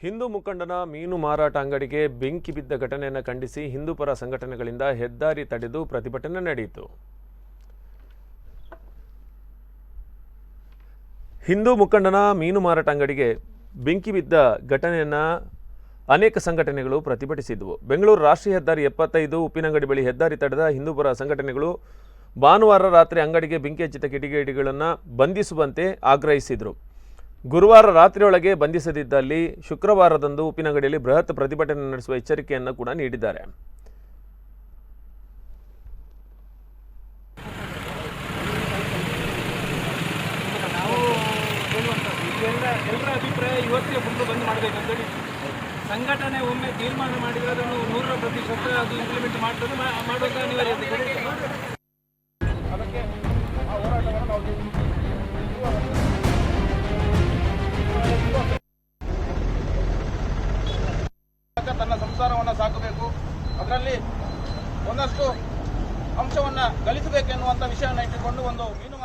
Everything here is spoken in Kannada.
ಹಿಂದೂ ಮುಖಂಡನ ಮೀನು ಮಾರಾಟ ಅಂಗಡಿಗೆ ಬೆಂಕಿ ಬಿದ್ದ ಘಟನೆಯನ್ನು ಖಂಡಿಸಿ ಹಿಂದೂಪರ ಸಂಘಟನೆಗಳಿಂದ ಹೆದ್ದಾರಿ ತಡೆದು ಪ್ರತಿಭಟನೆ ನಡೆಯಿತು. ಹಿಂದೂ ಮುಖಂಡನ ಮೀನು ಮಾರಾಟ ಅಂಗಡಿಗೆ ಬೆಂಕಿ ಬಿದ್ದ ಘಟನೆಯನ್ನು ಅನೇಕ ಸಂಘಟನೆಗಳು ಪ್ರತಿಭಟಿಸಿದ್ದವು. ಬೆಂಗಳೂರು ರಾಷ್ಟ್ರೀಯ ಹೆದ್ದಾರಿ 75 ಉಪ್ಪಿನಂಗಡಿ ಬಳಿ ಹೆದ್ದಾರಿ ತಡೆದ ಹಿಂದೂಪರ ಸಂಘಟನೆಗಳು ಭಾನುವಾರ ರಾತ್ರಿ ಅಂಗಡಿಗೆ ಬೆಂಕಿ ಹಚ್ಚಿದ ಕಿಡಿಗೇಡಿಗಳನ್ನು ಬಂಧಿಸುವಂತೆ ಆಗ್ರಹಿಸಿದರು. ಗುರುವಾರ ರಾತ್ರಿಯೊಳಗೆ ಬಂಧಿಸದಿದ್ದಲ್ಲಿ ಶುಕ್ರವಾರದಂದು ಉಪ್ಪಿನಂಗಡಿಯಲ್ಲಿ ಬೃಹತ್ ಪ್ರತಿಭಟನೆ ನಡೆಸುವ ಎಚ್ಚರಿಕೆಯನ್ನು ಕೂಡ ನೀಡಿದ್ದಾರೆ. ಎಲ್ಲರ ಅಭಿಪ್ರಾಯ ಇವತ್ತಿಗೆ ಫುಲ್ ಬಂದ್ ಮಾಡಬೇಕಂತೇಳಿ ಸಂಘಟನೆ ಒಮ್ಮೆ ತೀರ್ಮಾನ ಮಾಡಿದರೆ ಅದನ್ನು 100% ಅದು ಇಂಪ್ಲಿಮೆಂಟ್ ಮಾಡುವಂಥ ಅನಿವಾರ್ಯತೆ ಇದೆ. ಅದಕ್ಕೆ ಆ ಹೋರಾಟವನ್ನು ನಾವು ತನ್ನ ಸಂಸಾರವನ್ನು ಸಾಕಬೇಕು, ಅದರಲ್ಲಿ ಒಂದಷ್ಟು ಅಂಶವನ್ನು ಗಳಿಸಬೇಕೆನ್ನುವಂಥ ವಿಷಯವನ್ನು ಇಟ್ಟುಕೊಂಡು ಒಂದು ಮೀನು